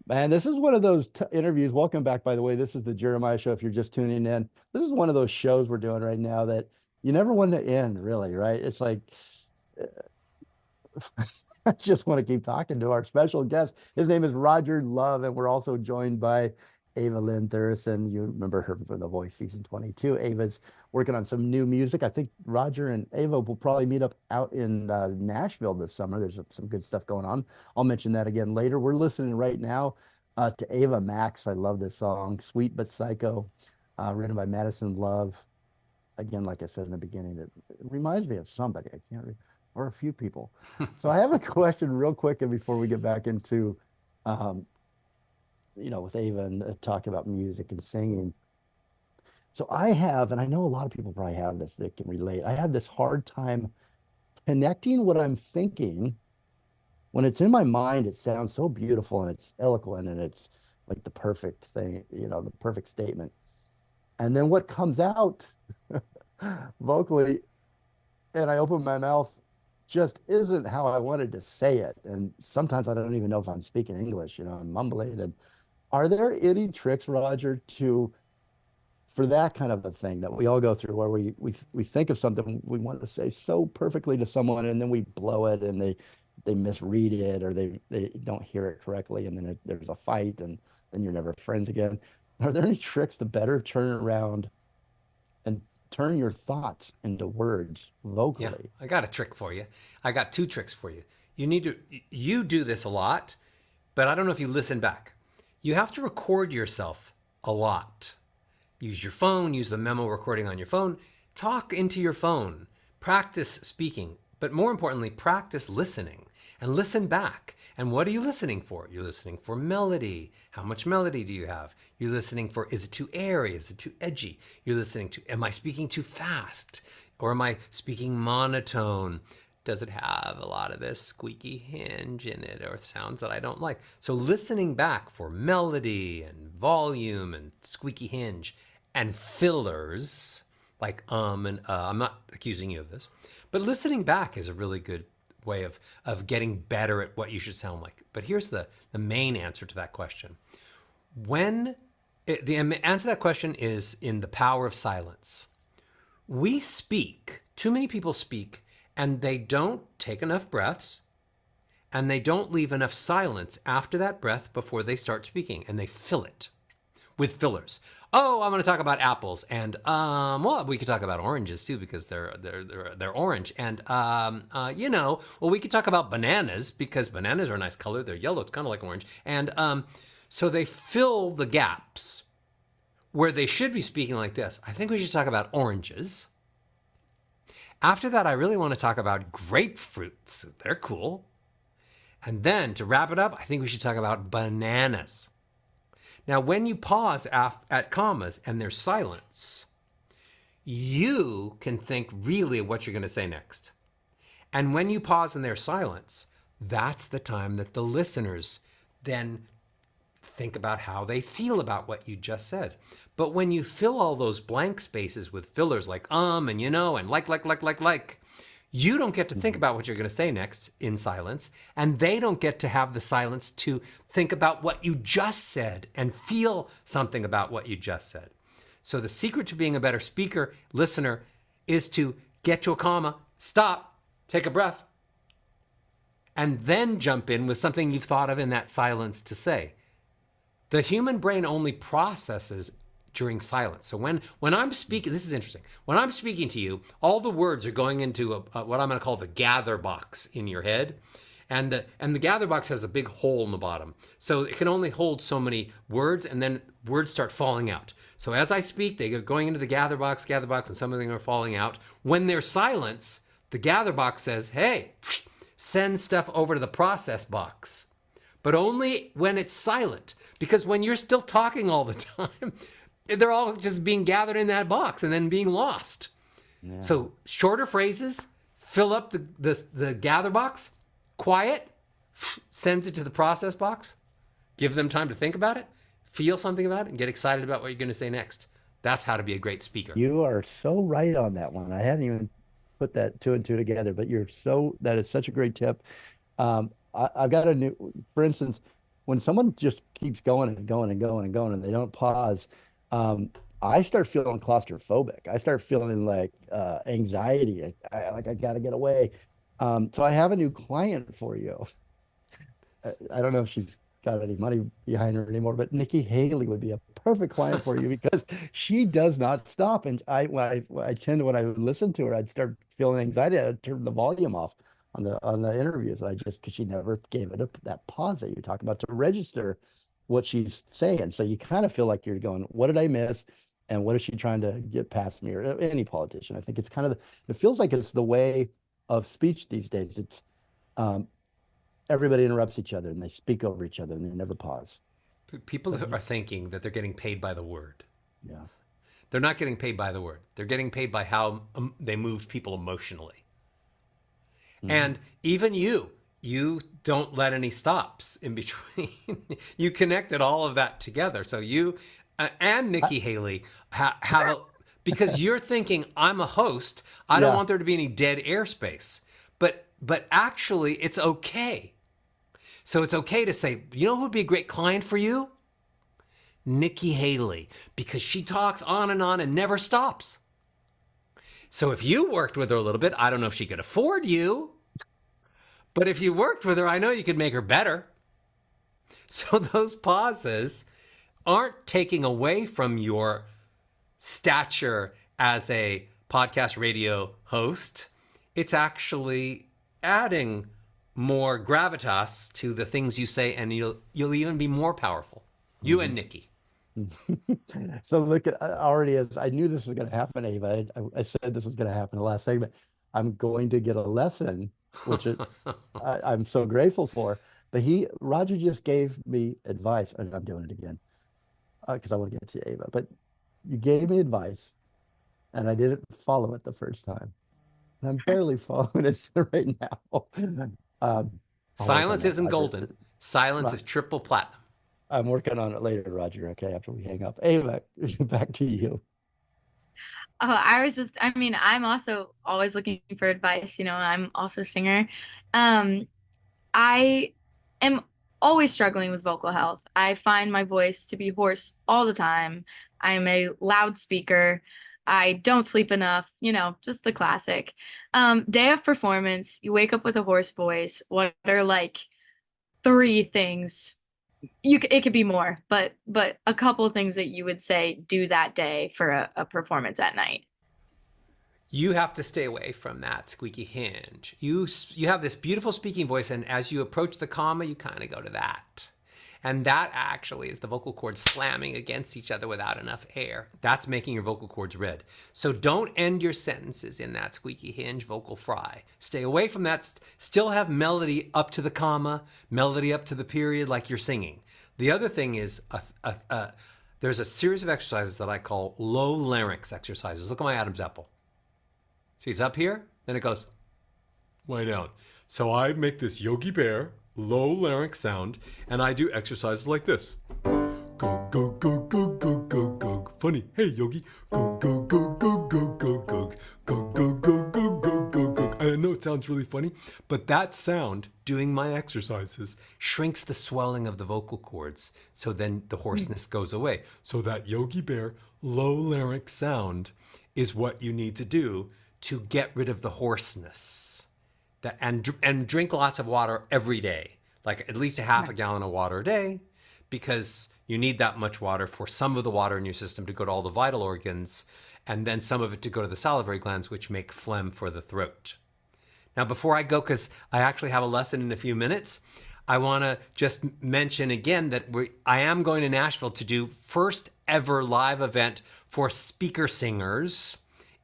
Man, this is one of those interviews. Welcome back, by the way. This is the Jeremiah Show. If you're just tuning in, this is one of those shows we're doing right now that you never want to end, really, right? It's like I just want to keep talking to our special guest. His name is Roger Love, and we're also joined by Ava Lynn Thuresson. You remember her from The Voice season 22. Ava's working on some new music. I think Roger and Ava will probably meet up out in Nashville this summer. There's some good stuff going on. I'll mention that again later. We're listening right now to Ava Max. I love this song, Sweet But Psycho, written by Madison Love. Again, like I said in the beginning, it reminds me of somebody. I can't or a few people. So I have a question real quick and before we get back into um, with Ava and talking about music and singing. So I have, and I know a lot of people probably have this that can relate. I have this hard time connecting what I'm thinking when it's in my mind. It sounds so beautiful and it's eloquent and it's like the perfect thing, the perfect statement. And then what comes out vocally, and I open my mouth, just isn't how I wanted to say it. And sometimes I don't even know if I'm speaking English, I'm mumbling. And are there any tricks, Roger, to for that kind of a thing that we all go through where we think of something we want to say so perfectly to someone and then we blow it and they misread it or they don't hear it correctly and then there's a fight and then you're never friends again. Are there any tricks to better turn around and turn your thoughts into words Yeah, vocally? I got a trick for you. I got two tricks for you. You do this a lot, but I don't know if you listen back. You have to record yourself a lot. Use your phone, use the memo recording on your phone, talk into your phone, practice speaking, but more importantly, practice listening and listen back. And what are you listening for? You're listening for melody. How much melody do you have? You're listening for, is it too airy? Is it too edgy? You're listening to, am I speaking too fast? Or am I speaking monotone? Does it have a lot of this squeaky hinge in it or sounds that I don't like? So listening back for melody and volume and squeaky hinge and fillers like and I'm not accusing you of this, but listening back is a really good way of getting better at what you should sound like. But here's the main answer to that question. The answer to that question is in the power of silence. We speak, too many people speak, and they don't take enough breaths, and they don't leave enough silence after that breath before they start speaking, and they fill it with fillers. Oh, I'm going to talk about apples, and well, we could talk about oranges too because they're orange, and well, we could talk about bananas because bananas are a nice color. They're yellow. It's kind of like orange, and so they fill the gaps where they should be speaking like this. I think we should talk about oranges. After that, I really want to talk about grapefruits. They're cool. And then to wrap it up, I think we should talk about bananas. Now, when you pause at commas and there's silence, you can think really of what you're going to say next. And when you pause and there's silence, that's the time that the listeners then think about how they feel about what you just said. But when you fill all those blank spaces with fillers like and and like, you don't get to think about what you're going to say next in silence, and they don't get to have the silence to think about what you just said and feel something about what you just said. So the secret to being a better speaker, listener, is to get to a comma, stop, take a breath, and then jump in with something you've thought of in that silence to say. The human brain only processes during silence. So when I'm speaking, this is interesting. When I'm speaking to you, all the words are going into what I'm going to call the gather box in your head. And the gather box has a big hole in the bottom. So it can only hold so many words, and then words start falling out. So as I speak, they go going into the gather box, and some of them are falling out. When there's silence, the gather box says, hey, send stuff over to the process box. But only when it's silent. Because when you're still talking all the time, they're all just being gathered in that box and then being lost. Yeah. So shorter phrases, fill up the gather box, quiet, sends it to the process box, give them time to think about it, feel something about it, and get excited about what you're going to say next. That's how to be a great speaker. You are so right on that one. I hadn't even put that two and two together, but that is such a great tip. I've got for instance, when someone just keeps going and going and going and going and they don't pause, um, I start feeling claustrophobic. I start feeling like anxiety. Like I gotta get away. So I have a new client for you. I don't know if she's got any money behind her anymore, but Nikki Haley would be a perfect client for you because she does not stop. And I tend to, when I listen to her, I'd start feeling anxiety. I'd turn the volume off on the interviews. I just, because she never gave it that pause that you talk about to register what she's saying. So you kind of feel like you're going, what did I miss? And what is she trying to get past me, or any politician? I think it's kind of, it feels like it's the way of speech these days. It's um, everybody interrupts each other and they speak over each other and they never pause. People are thinking that they're getting paid by the word. Yeah. They're not getting paid by the word. They're getting paid by how they move people emotionally. Mm-hmm. And even you don't let any stops in between. You connected all of that together. So you and Nikki Haley have a, because you're thinking, I'm a host. I don't want there to be any dead airspace. But actually, it's okay. So it's okay to say, you know who would be a great client for you? Nikki Haley, because she talks on and never stops. So if you worked with her a little bit, I don't know if she could afford you, but if you worked with her, I know you could make her better. So those pauses aren't taking away from your stature as a podcast radio host. It's actually adding more gravitas to the things you say, and you'll even be more powerful. You and Nikki. So look at already, as I knew this was going to happen, Ava. I said this was going to happen in the last segment. I'm going to get a lesson, which I'm so grateful for. But Roger just gave me advice, and I'm doing it again because I want to get to Ava. But you gave me advice, and I didn't follow it the first time. And I'm barely following it right now. Silence isn't golden. Silence is triple platinum. I'm working on it later, Roger. Okay, after we hang up. Ava, back to you. Oh, I mean, I'm also always looking for advice. I'm also a singer. I am always struggling with vocal health. I find my voice to be hoarse all the time. I'm a loudspeaker. I don't sleep enough, just the classic. Day of performance, you wake up with a hoarse voice. What are like 3 things? It could be more, but a couple of things that you would say do that day for a performance at night. You have to stay away from that squeaky hinge. You have this beautiful speaking voice, and as you approach the comma, you kind of go to that. And that actually is the vocal cords slamming against each other without enough air. That's making your vocal cords red. So don't end your sentences in that squeaky hinge vocal fry. Stay away from that. Still have melody up to the comma, melody up to the period like you're singing. The other thing is there's a series of exercises that I call low larynx exercises. Look at my Adam's apple. See, it's up here, then it goes way down. So I make this Yogi Bear low larynx sound, and I do exercises like this. Go, go, go, go, go, go, go. Funny. Hey, Yogi. Go, go, go, go, go, go, go. Go, go, go, go, go, go, go. I know it sounds really funny, but that sound, doing my exercises, shrinks the swelling of the vocal cords, so then the hoarseness goes away. So that Yogi Bear low larynx sound is what you need to do to get rid of the hoarseness. And drink lots of water every day, like at least a half a gallon of water a day, because you need that much water for some of the water in your system to go to all the vital organs, and then some of it to go to the salivary glands, which make phlegm for the throat. Now, before I go, because I actually have a lesson in a few minutes, I want to just mention again that I am going to Nashville to do first ever live event for speaker singers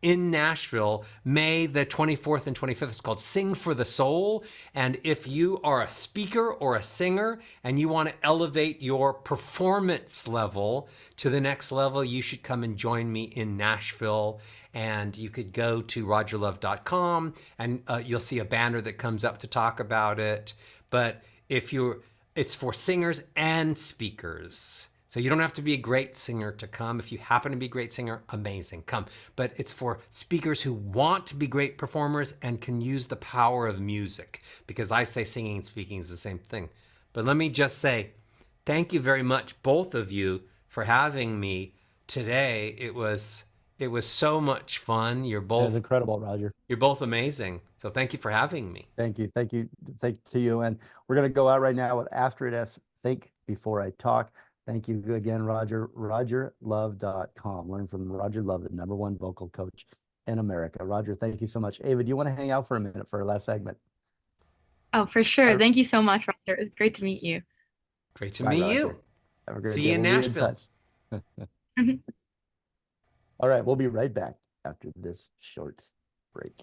in Nashville, May the 24th and 25th. It's called Sing for the Soul. And if you are a speaker or a singer and you want to elevate your performance level to the next level, you should come and join me in Nashville. And you could go to rogerlove.com and you'll see a banner that comes up to talk about it. But it's for singers and speakers. So you don't have to be a great singer to come. If you happen to be a great singer, amazing, come. But it's for speakers who want to be great performers and can use the power of music, because I say singing and speaking is the same thing. But let me just say, Thank you very much, both of you, for having me today. It was so much fun. It was incredible, Roger. You're both amazing. So thank you for having me. Thank you. Thank you. Thank you to you. And we're going to go out right now with Astrid S. Think Before I Talk. Thank you again, Roger. RogerLove.com. Learn from Roger Love, the #1 vocal coach in America. Roger, thank you so much. Ava, do you want to hang out for a minute for our last segment? Oh, for sure. Thank you so much, Roger. It was great to meet you. Great to Bye, meet Roger. you. Have a great See day. you in We'll be Nashville. touch. All right, we'll be right back after this short break.